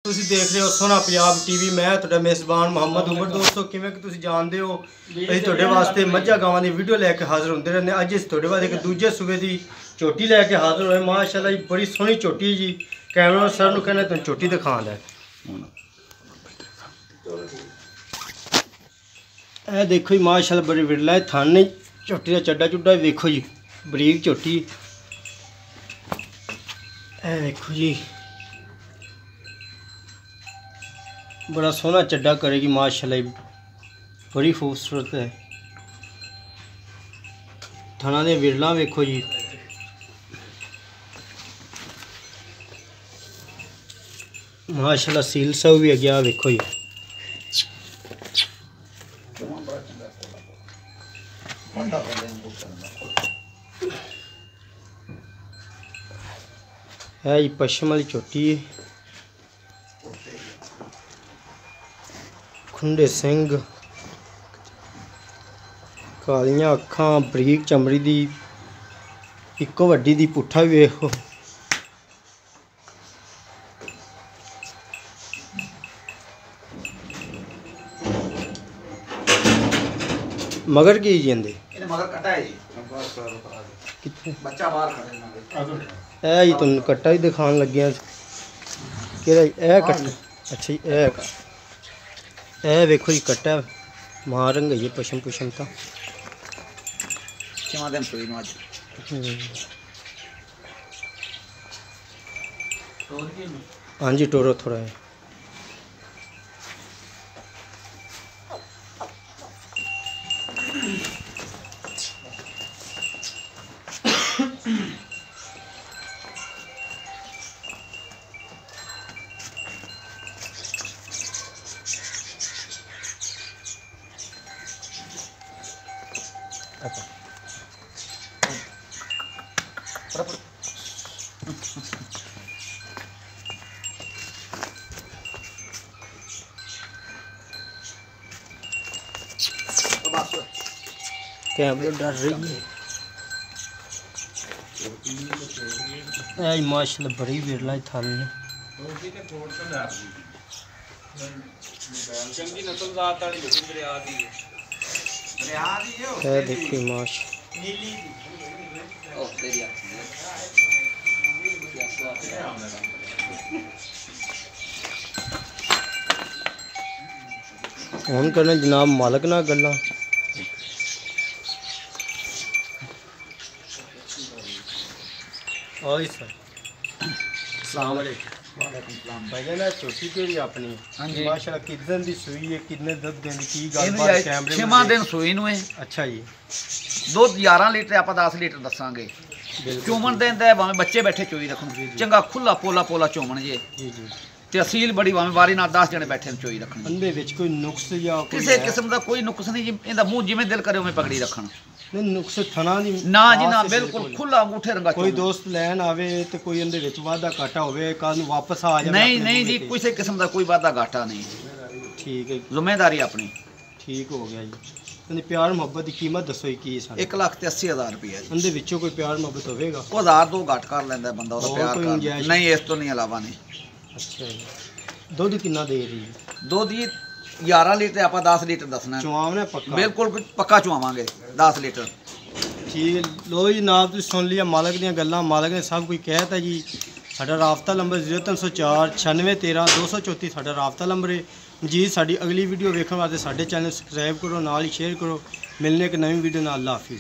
ਤੁਸੀਂ ਦੇਖ ਰਹੇ ਹੋ ਸੋਹਣਾ ਪੰਜਾਬ ਟੀਵੀ। ਮੈਂ ਤੁਹਾਡਾ ਮੇਜ਼ਬਾਨ ਮੁਹੰਮਦ ਉਮਰ। ਦੋਸਤੋ, ਕਿਵੇਂ ਕਿ ਤੁਸੀਂ ਜਾਣਦੇ ਹੋ ਅਸੀਂ ਤੁਹਾਡੇ ਵਾਸਤੇ ਮੱਝਾਂ ਗਾਵਾਂ ਦੀ ਵੀਡੀਓ ਲੈ ਕੇ ਹਾਜ਼ਰ ਹੁੰਦੇ ਰਹਿੰਦੇ। ਅੱਜ ਅਸੀਂ ਤੁਹਾਡੇ ਵਾਸਤੇ ਇੱਕ ਦੂਜੇ ਸੂਬੇ ਦੀ ਝੋਟੀ ਲੈ ਕੇ ਹਾਜ਼ਰ ਹੋਏ। ਮਾਸ਼ਾਅੱਲਾ ਜੀ, ਬੜੀ ਸੋਹਣੀ ਝੋਟੀ ਜੀ। कैमरा सर ਨੂੰ कहना तुम ਝੋਟੀ दिखा है। ਇਹ देखो जी, माशाअल्लाह बड़ी विरला है थन नहीं। ਝੋਟੀ का चड्डा चुड्डा देखो जी, बरीक ਝੋਟੀ। ਇਹ देखो जी, बड़ा सोहना चड्डा करेगी माशाअल्लाह, बड़ी खूबसूरत है। थाना दे विरला देखो जी, माशाअल्लाह सील सब भी है गया देखो जी। है जी पश्चिम वाली ਝੋਟੀ है। खुंडे सिंह, कालियां अखां, बरीक चमड़ी दी, इको वड्डी दी पुट्ठा भी वेखो। मगर की जांदे मगर कटा है जी, किथे बच्चा बाहर खड़े है जी। तुम कट्टा ही दिखान लगे केड़ा ए कट्टा। अच्छा जी, ए देखो जी कट्टा मां रंग है पशम पुशम का। छेवां दिन सोई नु आज हाँ जी, टोरो थोड़ा है। कैमरे डर रही है। माशाल्लाह बड़ी विरला थान है। देखिए माश फोन करने जनाब मालक ना गल्ला। और सर भाईजान छोटी केड़ी अपनी माशाल्लाह कितने दी सूई है, कितने दूध देंदी की गलबात कैमरे में? 6वां दिन सूई नु है। अच्छा जी, दूध 11 लीटर आप 10 लीटर दसांगे। चोमन देंदा है, भावें बच्चे बैठे चोई रखन, चंगा खुला पोला पोला चोमन जे जी जी। ते असील बड़ी, भावें वारी नाल 10 जने बैठे चोई रखन। अंदे विच कोई नुक्स या किसी किस्म दा कोई नुक्स नहीं जी। इंदा मुंह जिवें दिल करे उवें पकड़ी रखन। नहीं नुक्स थना दी ना जी ना, बिल्कुल खुला अंगूठे रंगा। कोई दोस्त लैन आवे ते कोई अंदे विच वादा घाटा होवे, कल नूं वापस आ जावे। नहीं नहीं जी, किसी किस्म दा कोई वादा घाटा नहीं। ठीक है, जिम्मेदारी अपनी। ठीक हो गया जी। प्यार मुहब्बत की कीमत दसो की? 1,80,000 रुपया। अंदे विचों कोई प्यार मुहब्बत होवेगा? 1000 घट कर लैंदा बंदा ओदा प्यार कर। नहीं, इस तो नहीं अलावा नहीं। अच्छा जी। दुध कितना दे रही है? दुध जी 11 लीटर आप 10 लीटर दसना। चुआवना पक्का? बिल्कुल पक्का चुआवांगे 10 लीटर। ठीक है, लो जी जनाब, तुम सुन लिया मालक दी गल्लां। मालक ने सब कुछ कहता जी। साडा राबता नंबर 0304 9613 234 साडा राबता नंबर है जी। साडी अगली वीडियो वेखण वास्ते साडे चैनल सबसक्राइब करो, नाल ही शेयर करो। मिलने एक नवी वीडियो नाल। अल्लाह हाफिज़।